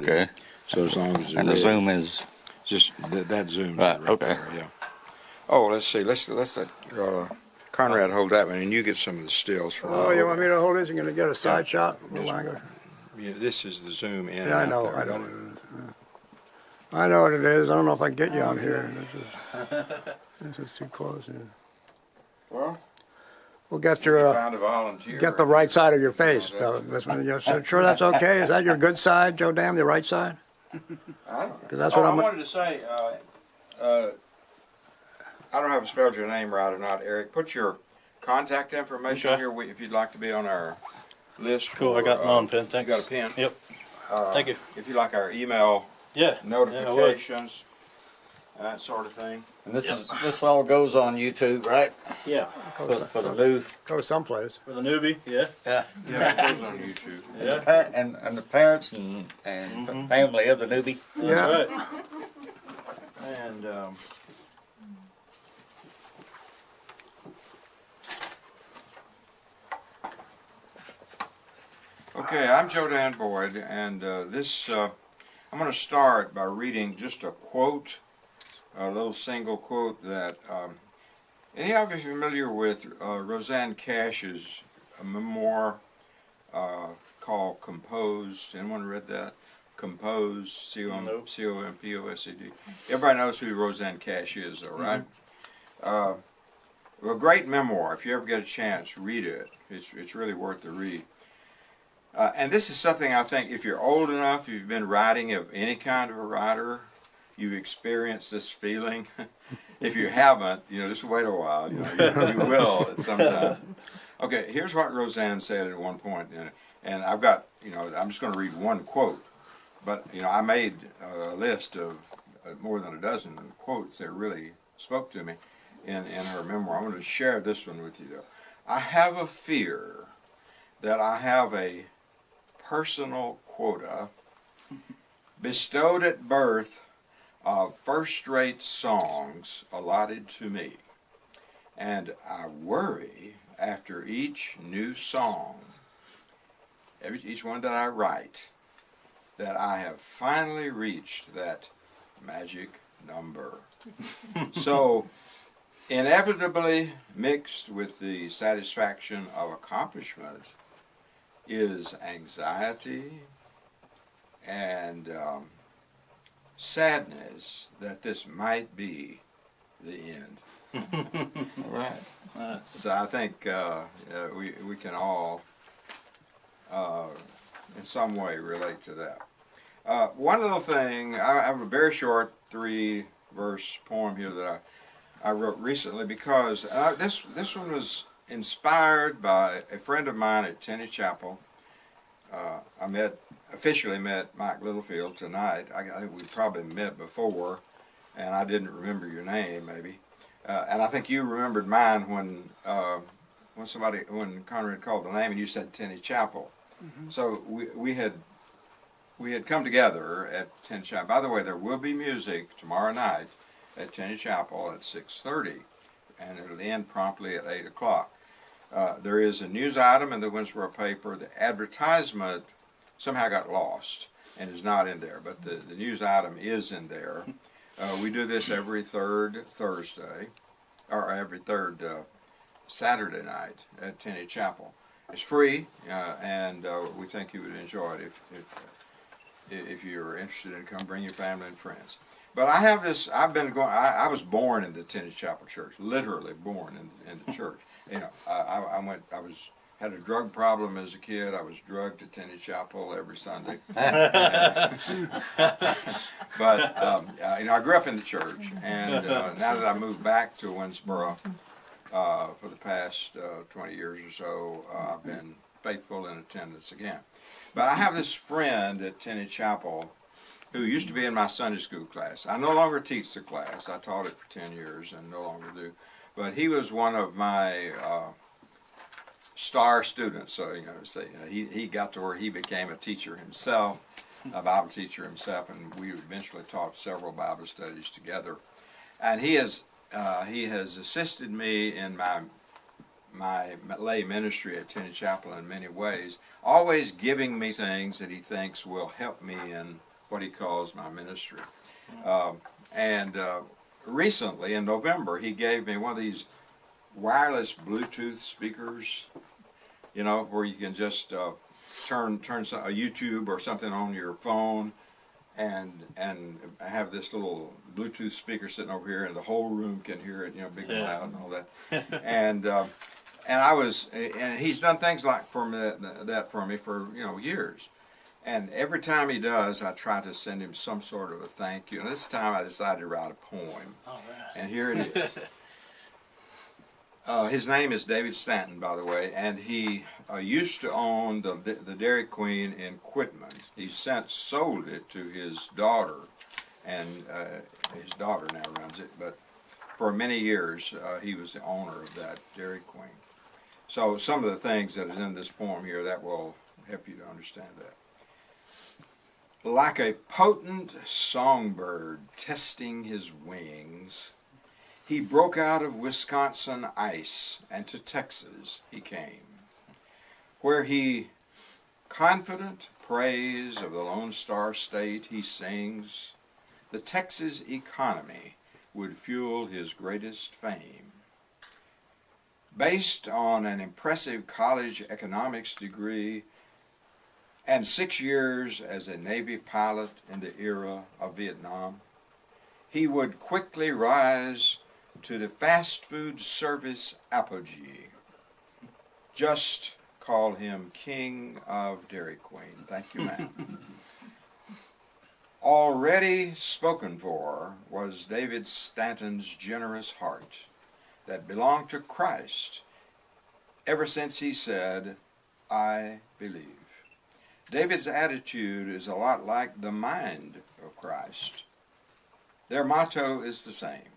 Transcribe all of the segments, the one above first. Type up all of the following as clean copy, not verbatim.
Okay. So as long as And the zoom is just that zooms right. right Okay. there, yeah. Oh, let's see. Let's let Conrad hold that one, and you get some of the stills from. Oh, you want me to hold this? You're gonna get a side shot. Yeah, this is the zoom in. Yeah, I and out know. there. I know. I know what it is. I don't know if I can get you on here. This is too close. Yeah. Well, We'll get you your found a volunteer. get the right side of your face. This one, sure, that's okay. Is that your good side, Joe Dan? The right side? I don't know. Because that's what I I'm. wanted to say. I don't know if I spelled your name right or not, Eric. Put your contact information here if you'd like to be on our list. Cool, I got my own pen, thanks. You got a pen? Yep. Thank you. If you like our email notifications, that sort of thing. And this all goes on YouTube, right? Yeah. For the new. Go someplace. For the newbie, yeah. Yeah. Yeah, it goes on YouTube. Yeah. And the parents and family of the newbie. That's Yeah. right. And okay, I'm Joe Dan Boyd, and I'm going to start by reading just a quote, a little single quote that any of you familiar with Rosanne Cash's memoir called Composed? Anyone read that? Composed, C-O-M-P-O-S-E-D. Everybody knows who Rosanne Cash is, though, right? A great memoir. If you ever get a chance, read it. It's really worth the read. And this is something I think if you're old enough, you've been writing of any kind of a writer, you've experienced this feeling. If you haven't, just wait a while. You will at some time. Okay, here's what Rosanne said at one point, and I've got, I'm just going to read one quote, but I made a list of more than a dozen quotes that really spoke to me in her memoir. I want to share this one with you, though. I have a fear that I have a personal quota bestowed at birth of first-rate songs allotted to me, and I worry after each new song, each one that I write, that I have finally reached that magic number. So, inevitably mixed with the satisfaction of accomplishment is anxiety and sadness that this might be the end. Right. So I think we can all in some way relate to that. One little thing, I have a very short 3-verse poem here that I wrote recently because this one was inspired by a friend of mine at Tenney Chapel. I officially met Mike Littlefield tonight. I think we probably met before, and I didn't remember your name maybe. And I think you remembered mine when Conrad called the name and you said Tenney Chapel. Mm-hmm. So we had come together at Tenney Chapel. By the way, there will be music tomorrow night at Tenney Chapel at 6:30, and it'll end promptly at 8 o'clock. There is a news item in the Winnsboro paper. The advertisement somehow got lost and is not in there, but the news item is in there. We do this every third Thursday, or every third Saturday night at Tenney Chapel. It's free, and we think you would enjoy it if you're interested in come bring your family and friends. But I have this. I was born in the Tenney Chapel Church, literally born in the church. Had a drug problem as a kid. I was drugged to Tenney Chapel every Sunday. But I grew up in the church, and now that I moved back to Winnsboro for the past 20 years or so, I've been faithful in attendance again. But I have this friend at Tenney Chapel who used to be in my Sunday school class. I no longer teach the class. I taught it for 10 years and no longer do. But he was one of my star students. So, he got to where he became a teacher himself, a Bible teacher himself, and we eventually taught several Bible studies together. And he has assisted me in my lay ministry at Tenney Chapel in many ways, always giving me things that he thinks will help me in what he calls my ministry. Recently, in November, he gave me one of these wireless Bluetooth speakers, you know, where you can just turn a YouTube or something on your phone and have this little Bluetooth speaker sitting over here, and the whole room can hear it, you know, big and loud and all that. And he's done things like that for me for, you know, years. And every time he does, I try to send him some sort of a thank you. And this time I decided to write a poem. All right. And here it is. His name is David Stanton, by the way, and he used to own the Dairy Queen in Quitman. He since sold it to his daughter, and his daughter now runs it. But for many years, he was the owner of that Dairy Queen. So some of the things that is in this poem here, that will help you to understand that. Like a potent songbird testing his wings, he broke out of Wisconsin ice, and to Texas he came, where he, confident praise of the Lone Star State, he sings, the Texas economy would fuel his greatest fame. Based on an impressive college economics degree and 6 years as a Navy pilot in the era of Vietnam, he would quickly rise to the fast food service apogee. Just call him King of Dairy Queen. Thank you, ma'am. Already spoken for was David Stanton's generous heart that belonged to Christ ever since he said, I believe. David's attitude is a lot like the mind of Christ. Their motto is the same,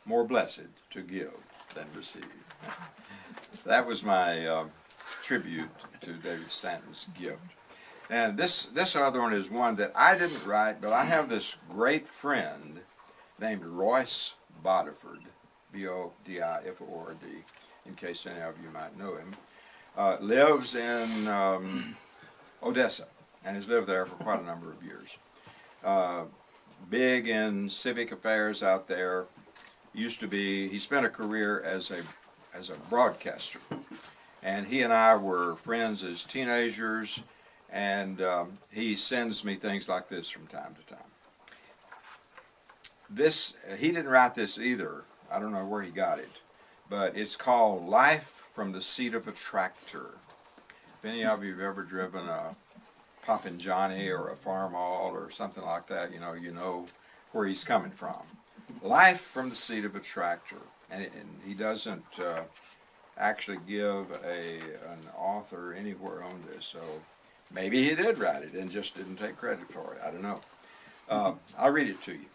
more blessed to give than receive. That was my tribute to David Stanton's gift. And this other one is one that I didn't write, but I have this great friend named Royce Bodiford, B-O-D-I-F-O-R-D, in case any of you might know him. Lives in Odessa, and has lived there for quite a number of years. Big in civic affairs out there. Used to be, he spent a career as a broadcaster. And he and I were friends as teenagers, and he sends me things like this from time to time. He didn't write this either. I don't know where he got it, but it's called Life from the Seat of a Tractor. If any of you have ever driven a Poppin' Johnny or a Farmall or something like that, you know where he's coming from. Life from the seat of a tractor. And he doesn't actually give an author anywhere on this, so maybe he did write it and just didn't take credit for it. I don't know. I'll read it to you.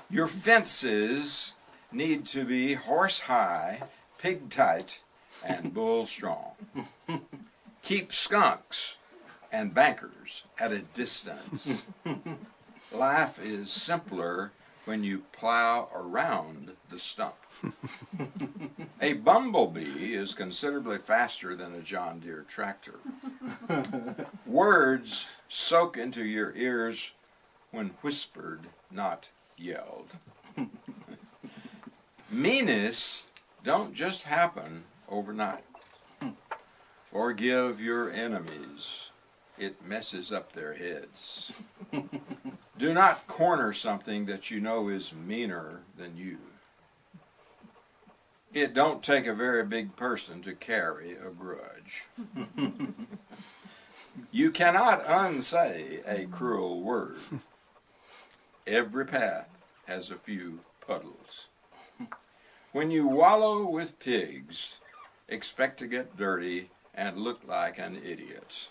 Your fences need to be horse high, pig tight, and bull strong. Keep skunks and bankers at a distance. Life is simpler when you plow around the stump. A bumblebee is considerably faster than a John Deere tractor. Words soak into your ears when whispered, not yelled. Meanness don't just happen overnight. Forgive your enemies. It messes up their heads. Do not corner something that you know is meaner than you. It don't take a very big person to carry a grudge. You cannot unsay a cruel word. Every path has a few puddles. When you wallow with pigs, expect to get dirty and look like an idiot.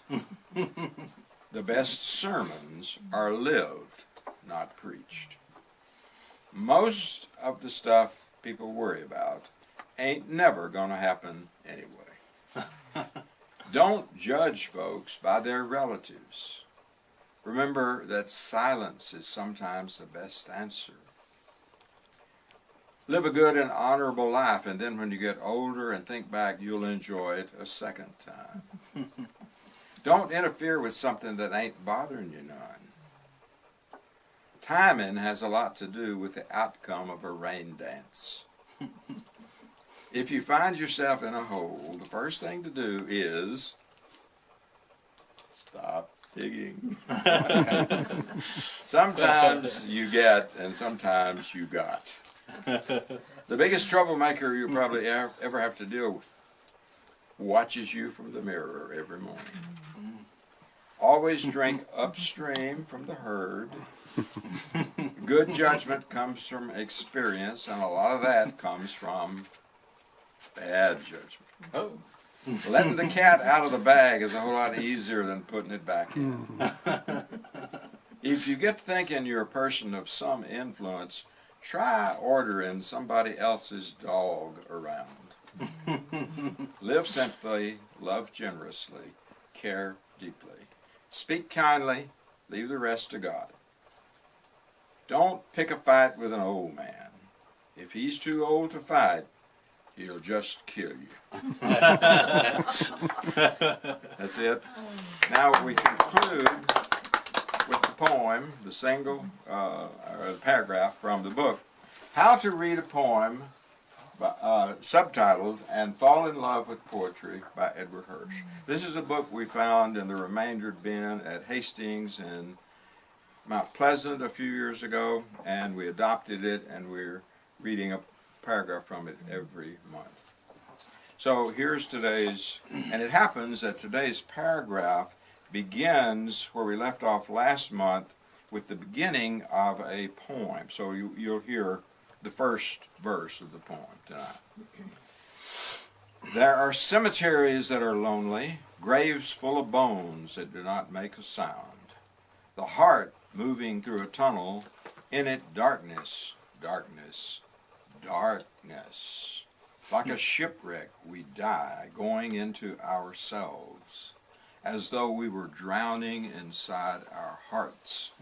The best sermons are lived, not preached. Most of the stuff people worry about ain't never gonna happen anyway. Don't judge folks by their relatives. Remember that silence is sometimes the best answer. Live a good and honorable life, and then when you get older and think back, you'll enjoy it a second time. Don't interfere with something that ain't bothering you none. Timing has a lot to do with the outcome of a rain dance. If you find yourself in a hole, the first thing to do is stop digging. Sometimes you get, and sometimes you got. The biggest troublemaker you'll probably ever have to deal with watches you from the mirror every morning. Always drink upstream from the herd. Good judgment comes from experience, and a lot of that comes from bad judgment. Oh. Letting the cat out of the bag is a whole lot easier than putting it back in. If you get thinking you're a person of some influence, try ordering somebody else's dog around. Live simply, love generously, care deeply. Speak kindly, leave the rest to God. Don't pick a fight with an old man. If he's too old to fight, he'll just kill you. That's it. Now we conclude with the poem, the single paragraph from the book, How to Read a Poem, subtitled And Fall in Love with Poetry by Edward Hirsch. This is a book we found in the remainder bin at Hastings in Mount Pleasant a few years ago, and we adopted it, and we're reading a paragraph from it every month. So here's today's, and it happens that today's paragraph begins where we left off last month with the beginning of a poem. So you'll hear the first verse of the poem tonight. There are cemeteries that are lonely, graves full of bones that do not make a sound. The heart moving through a tunnel, in it darkness, darkness, darkness. Like a shipwreck we die, going into ourselves, as though we were drowning inside our hearts,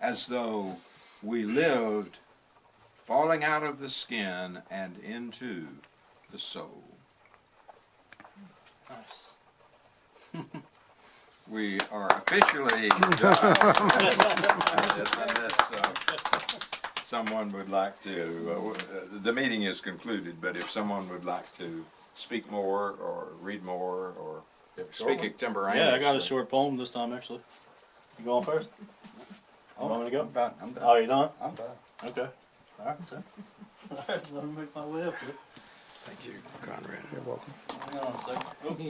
as though we lived falling out of the skin and into the soul. Nice. We are officially done. Someone would like to, the meeting is concluded, but if someone would like to speak more or read more or speak extemporaneously. Yeah, I got a short poem this time, actually. You going first? You want me to go? I'm done. I'm done. Oh, you done? I'm done. Okay. All right, then. All right, let me make my way up here. Thank you, Conrad. You're welcome. Hang on a second. Oh.